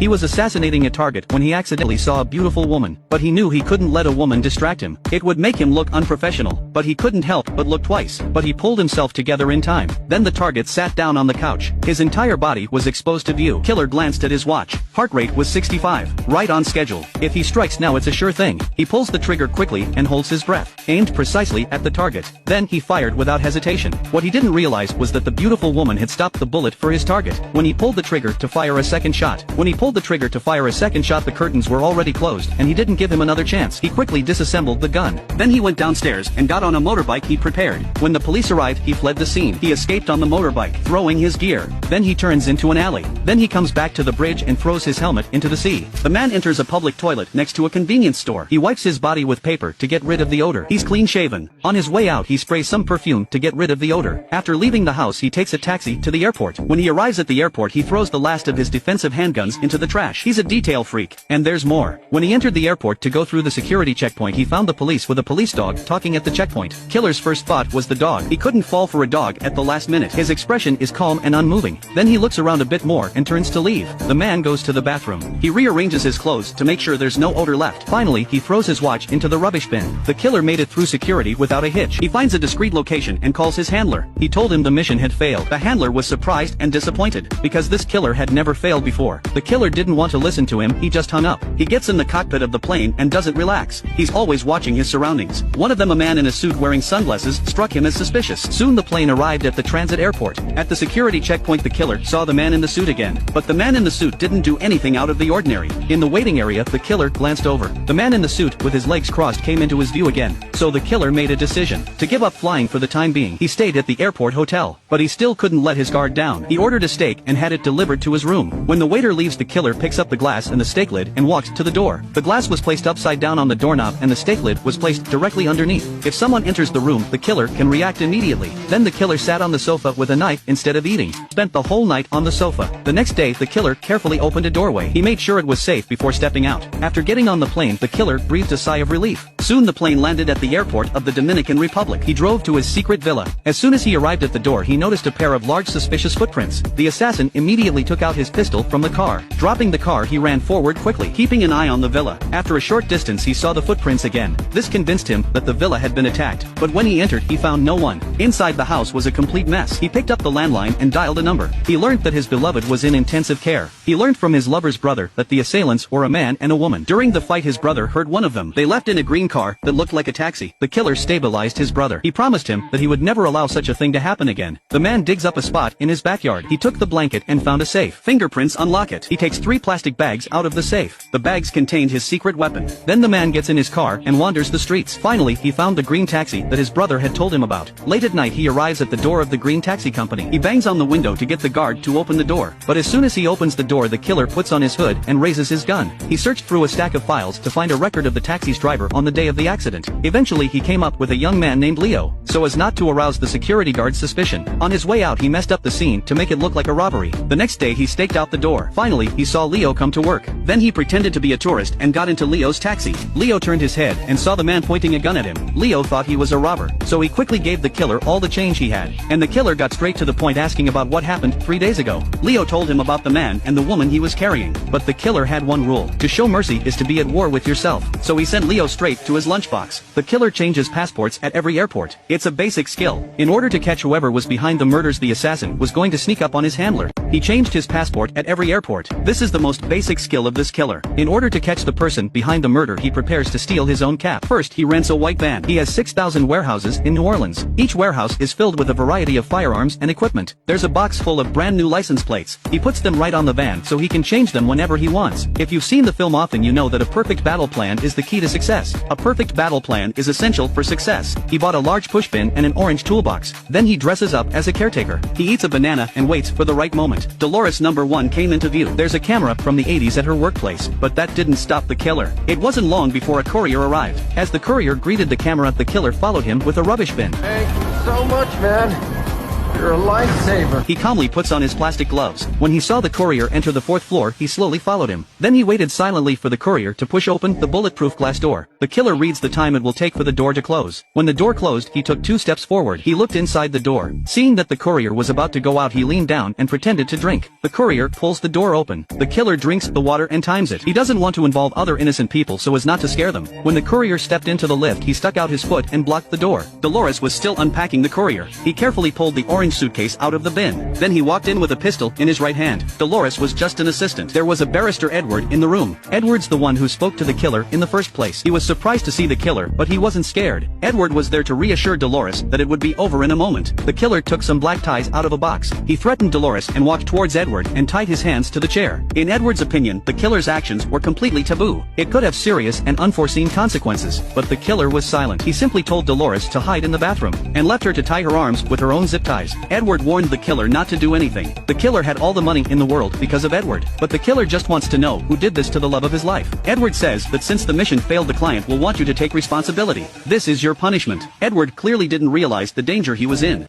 He was assassinating a target when he accidentally saw a beautiful woman, but he knew he couldn't let a woman distract him. It would make him look unprofessional, but he couldn't help but look twice. But he pulled himself together in time. Then the target sat down on the couch. His entire body was exposed to view. Killer glanced at his watch. Heart rate was 65. Right on schedule. If he strikes now, it's a sure thing. He pulls the trigger quickly and holds his breath, aimed precisely at the target. Then he fired without hesitation. What he didn't realize was that the beautiful woman had stopped the bullet for his target. When he pulled the trigger to fire a second shot, the curtains were already closed, and he didn't give him another chance. He quickly disassembled the gun. Then he went downstairs and got on a motorbike he prepared. When the police arrived, he fled the scene. He escaped on the motorbike, throwing his gear. Then he turns into an alley. Then he comes back to the bridge and throws his helmet into the sea. The man enters a public toilet next to a convenience store. He wipes his body with paper to get rid of the odor. He's clean shaven. On his way out, he sprays some perfume to get rid of the odor. After leaving the house, he takes a taxi to the airport. When he arrives at the airport, he throws the last of his defensive handguns into the trash. He's a detail freak. And there's more. When he entered the airport to go through the security checkpoint, he found the police with a police dog talking at the checkpoint. Killer's first thought was the dog. He couldn't fall for a dog at the last minute. His expression is calm and unmoving. Then he looks around a bit more and turns to leave. The man goes to the bathroom. He rearranges his clothes to make sure there's no odor left. Finally, he throws his watch into the rubbish bin. The killer made it through security without a hitch. He finds a discreet location and calls his handler. He told him the mission had failed. The handler was surprised and disappointed, because this killer had never failed before. The killer didn't want to listen to him, he just hung up. He gets in the cockpit of the plane and doesn't relax. He's always watching his surroundings. One of them, a man in a suit wearing sunglasses, struck him as suspicious. Soon the plane arrived at the transit airport. At the security checkpoint, the killer saw the man in the suit again. But the man in the suit didn't do anything out of the ordinary. In the waiting area, the killer glanced over. The man in the suit with his legs crossed came into his view again. So the killer made a decision to give up flying for the time being. He stayed at the airport hotel, but he still couldn't let his guard down. He ordered a steak and had it delivered to his room. When the waiter leaves, the killer picks up the glass and the steak lid and walks to the door. The glass was placed upside down on the doorknob and the steak lid was placed directly underneath. If someone enters the room, the killer can react immediately. Then the killer sat on the sofa with a knife instead of eating. Spent the whole night on the sofa. The next day, the killer carefully opened a doorway. He made sure it was safe before stepping out. After getting on the plane, the killer breathed a sigh of relief. Soon the plane landed at the airport of the Dominican Republic. He drove to his secret villa. As soon as he arrived at the door, he noticed a pair of large suspicious footprints. The assassin immediately took out his pistol from the car. Dropping the car, he ran forward quickly, keeping an eye on the villa. After a short distance, he saw the footprints again. This convinced him that the villa had been attacked. But when he entered, he found no one. Inside the house was a complete mess. He picked up the landline and dialed a number. He learned that his beloved was in intensive care. He learned from his lover's brother that the assailants were a man and a woman. During the fight, his brother heard one of them. They left in a green car that looked like a taxi. The killer stabilized his brother. He promised him that he would never allow such a thing to happen again. The man digs up a spot in his backyard. He took the blanket and found a safe. Fingerprints unlock it. He takes 3 plastic bags out of the safe. The bags contained his secret weapon. Then the man gets in his car and wanders the streets. Finally, he found the green taxi that his brother had told him about. Late at night, he arrives at the door of the green taxi company. He bangs on the window to get the guard to open the door. But as soon as he opens the door, the killer puts on his hood and raises his gun. He searched through a stack of files to find a record of the taxi's driver on the day of the accident. Eventually, he came up with a young man named Leo, so as not to arouse the security guard's suspicion. On his way out, he messed up the scene to make it look like a robbery. The next day, he staked out the door. Finally, he saw Leo come to work. Then he pretended to be a tourist and got into Leo's taxi. Leo turned his head and saw the man pointing a gun at him. Leo thought he was a robber, so he quickly gave the killer all the change he had. And the killer got straight to the point, asking about what happened 3 days ago. Leo told him about the man and the woman he was carrying. But the killer had one rule: to show mercy is to be at war with yourself. So he sent Leo straight to his lunchbox. The killer changes passports at every airport. It's a basic skill. In order to catch whoever was behind the murders, the assassin was going to sneak up on his handler. He changed his passport at every airport. This is the most basic skill of this killer. In order to catch the person behind the murder, he prepares to steal his own cap. First, he rents a white van. He has 6,000 warehouses in New Orleans. Each warehouse is filled with a variety of firearms and equipment. There's a box full of brand new license plates. He puts them right on the van so he can change them whenever he wants. If you've seen the film often, you know that a perfect battle plan is the key to success. A perfect battle plan is essential for success. He bought a large push bin and an orange toolbox. Then he dresses up as a caretaker. He eats a banana and waits for the right moment. Dolores #1 came into view. There's a camera from the 80s at her workplace, but that didn't stop the killer. It wasn't long before a courier arrived. As the courier greeted the camera, the killer followed him with a rubbish bin. Thank you so much, man. You're a lifesaver. He calmly puts on his plastic gloves. When he saw the courier enter the 4th floor, he slowly followed him. Then he waited silently for the courier to push open the bulletproof glass door. The killer reads the time it will take for the door to close. When the door closed, he took 2 steps forward. He looked inside the door. Seeing that the courier was about to go out, he leaned down and pretended to drink. The courier pulls the door open. The killer drinks the water and times it. He doesn't want to involve other innocent people so as not to scare them. When the courier stepped into the lift, he stuck out his foot and blocked the door. Dolores was still unpacking the courier. He carefully pulled the orange suitcase out of the bin. Then he walked in with a pistol in his right hand. Dolores was just an assistant. There was a barrister Edward in the room. Edward's the one who spoke to the killer in the first place. He was surprised to see the killer, but he wasn't scared. Edward was there to reassure Dolores that it would be over in a moment. The killer took some black ties out of a box. He threatened Dolores and walked towards Edward and tied his hands to the chair. In Edward's opinion, the killer's actions were completely taboo. It could have serious and unforeseen consequences, but the killer was silent. He simply told Dolores to hide in the bathroom and left her to tie her arms with her own zip ties. Edward warned the killer not to do anything. The killer had all the money in the world because of Edward, but the killer just wants to know who did this to the love of his life. Edward says that since the mission failed, the client will want you to take responsibility. This is your punishment. Edward clearly didn't realize the danger he was in.